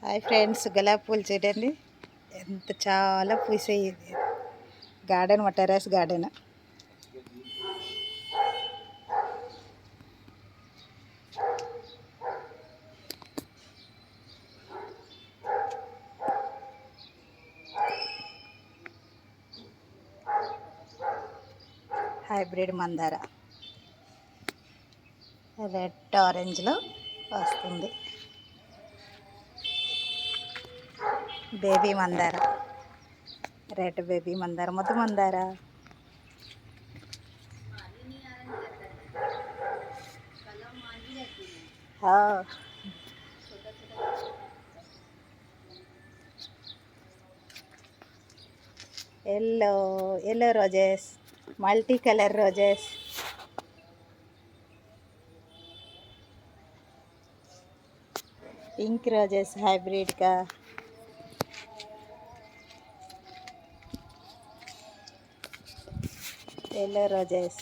Hi friends, గులాబీ పూలు చూడండి ఎంత చాలా పూసాయి. గార్డెన్, మా టెర్రస్ గార్డెన్. హైబ్రిడ్ మందార రెడ్ ఆరెంజ్లో వస్తుంది. బేబీ మందార, రెడ్ బేబీ మందార, ముద్ద మందార. Yellow roses, multi colour roses. Pink roses hybrid का. Yellow roses.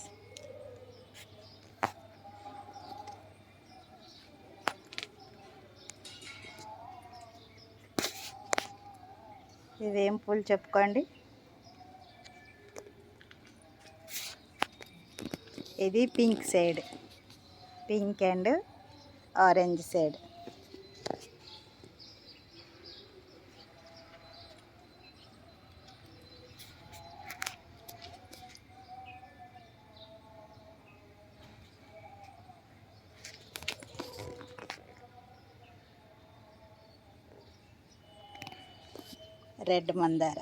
ఇవేం పూలు చెప్పుకోండి. ఇది pink shade, pink and orange shade. Red మందార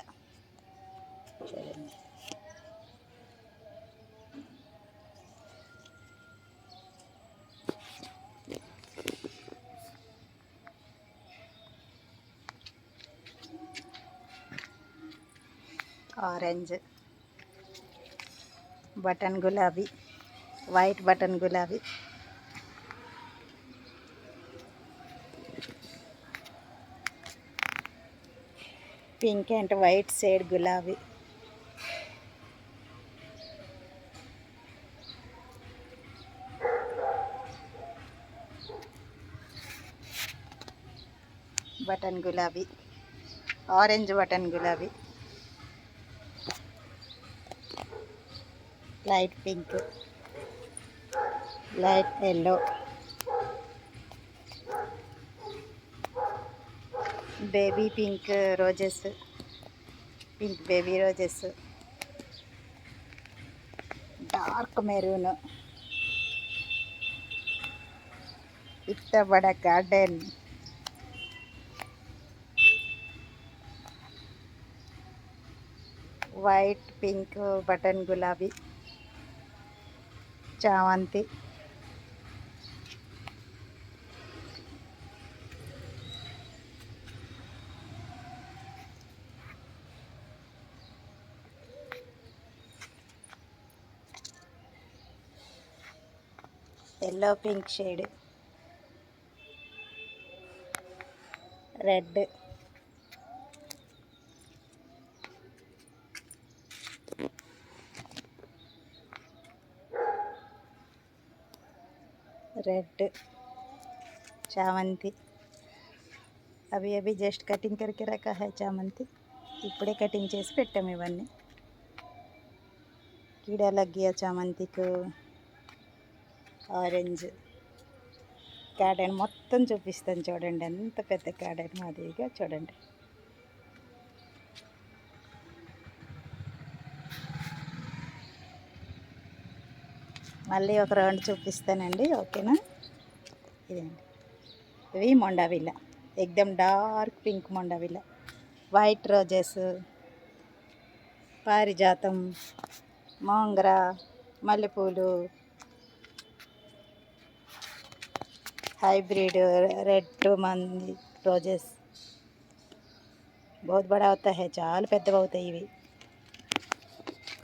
చూడండి. ఆరెంజ్, బటన్ గులాబీ, వైట్ బటన్ గులాబీ, పింక్ అండ్ వైట్ షేడ్ గులాబీ, బటన్ గులాబీ, ఆరెంజ్ బటన్ గులాబీ, light pink, light yellow, baby pink roses, pink baby roses, dark maroon. इतना बड़ा गार्डन. వైట్ పింక్ బటన్ గులాబీ, చామంతి, yellow pink shade, red, red चामंती. अभी अभी जस्ट कटिंग करके रखा है चामंती. इपड़े कटिंग చేసి పెట్టాము. ఇవన్నీ कीड़ा लग गया चामंती को. ఆరెంజ్ గార్డెన్ మొత్తం చూపిస్తాను చూడండి. ఎంత పెద్ద గార్డెన్ మాదిరిగా చూడండి. మళ్ళీ ఒక రౌండ్ చూపిస్తానండి, ఓకేనా. ఇదండి, ఇవి మొండావిల్ల, ఎక్దమ్ డార్క్ పింక్ మొండావిల్ల, వైట్ రోజెస్, పారిజాతం, మోంగరా, మల్లెపూలు, हाइब्रिड रेड मंदी रोजेस. बहुत बड़ा होता है, चाल పెద్దగా అవుతాయి ఇవి.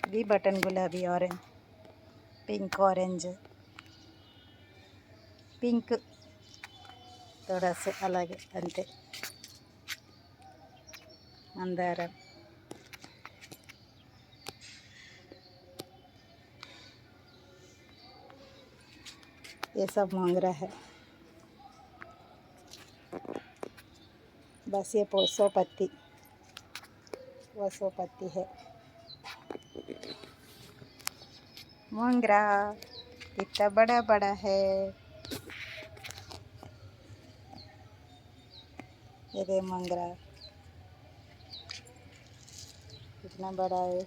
ఇది బటన్ గులాబీ, ఆరెంజ్, పింక్, ఆరెంజ్, పింక్ थोड़ा सा అలాగే అంతే. మందారం, ये सब मोंगरा है. बस ये पोसो पत्ती वसो पत्ती है। मोंगरा कितना बड़ा बड़ा है। ये दे मोंगरा कितना बड़ा है।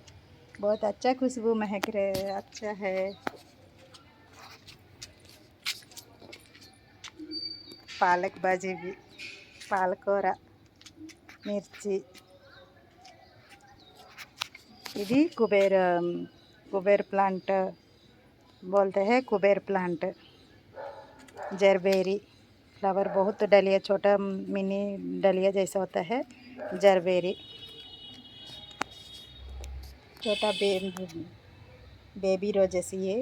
बहुत अच्छा खुशबू महक रहे, अच्छा है। पालक भाजी भी, पालकूర, मिर्ची। इधी कुबेर प्लांट बोलते हैं, कुबेर प्लांट। जरबेरी फ्लावर बहुत डलिया, छोटा मिनी डलिया जैसा होता है। जरबेरी छोटा बेबी रोजेस, ये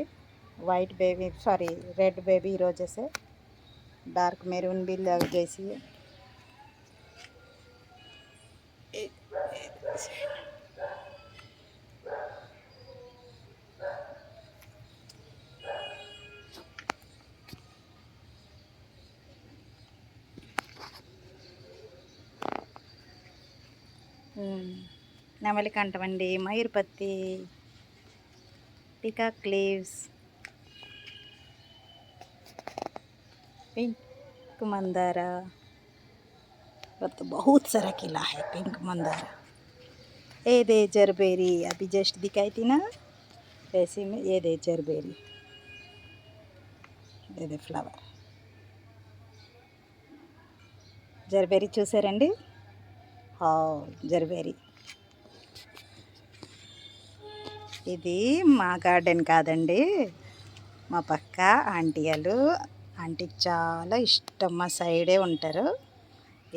white baby sorry red baby roses है। डार्क मेरून भी लग जैसी है। నెమలికంఠమండి, మయూర్పత్తి, పికాక్ లీవ్స్, पिंक मंदारा। तो बहुत सारा खिला है पिंक मंदारा। ये दे जरबेरी अभी जस्ट दिखाई थी ना, वैसे में ये दे जरबेरी, ये दे फ्लावर। जरबेरी చూసారండి? జర్బేరీ. ఇది మా గార్డెన్ కాదండి, మా పక్క ఆంటీలు. ఆంటీకి చాలా ఇష్టం, మా సైడే ఉంటారు.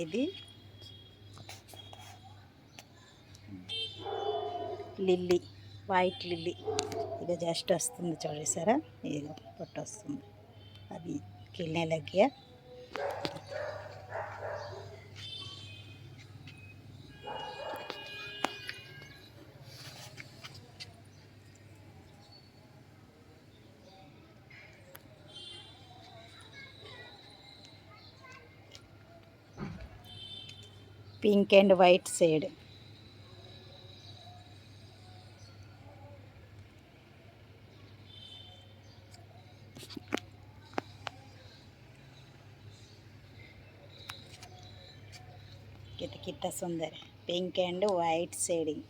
ఇది లిల్లీ, వైట్ లిల్లీ. ఇది జస్ట్ వస్తుంది చూడేసారా, ఇది పొట్టు వస్తుంది. అది खिलने लग गया। Pink and white shade. कितना सुंदर है, pink and white shading.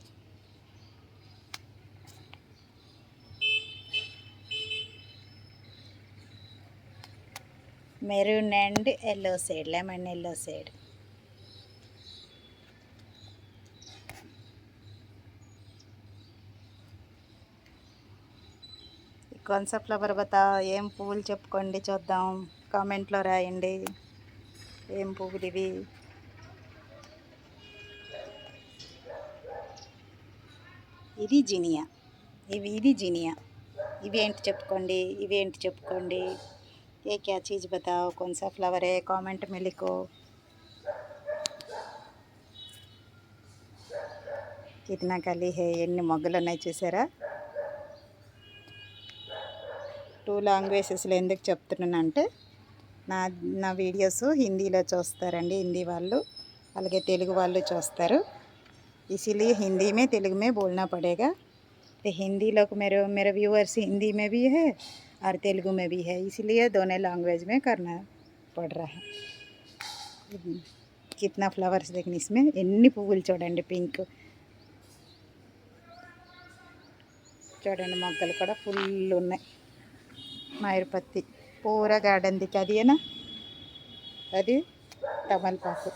Maroon and yellow shade, lemon yellow shade. कौन सा फ्लावर बताओ, ఏం పువ్వులు చెప్పుకోండి చూద్దాం, కామెంట్లో రాయండి ఏం పువ్వులు ఇవి। ఇది జినియా, ఇది జినియా। ఇవేంటి చెప్పుకోండి, ఇవేంటి చెప్పుకోండి। ये क्या चीज़ बताओ, कौन सा फ्लावर है, कमेंट में लिखो। कितना कली है, ఎన్ని మొగ్గలు ఉన్నాయి చూసారా। 2 లాంగ్వేజెస్లో ఎందుకు చెప్తున్నానంటే, నా వీడియోస్ హిందీలో చూస్తారండి, హిందీ వాళ్ళు, అలాగే తెలుగు వాళ్ళు చూస్తారు। इसीलिए हिंदी में तेलुगु में बोलना पड़ेगा। तो हिंदी लोग मेरे व्यूअर्स हिंदी में भी है और तेलुगु में भी है, इसलिए दोनों लैंग्वेज में करना पड़ रहा है। कितना फ्लावर्स देखने इसमें, ఎన్ని పువ్వులు చూడండి, పింక్ చూడండి, మొగ్గలు కూడా ఫుల్ ఉన్నాయి। మయూర్పత్తి పూరా గార్డెన్ దిక్కు అది ఏనా, అది తమలపాకు।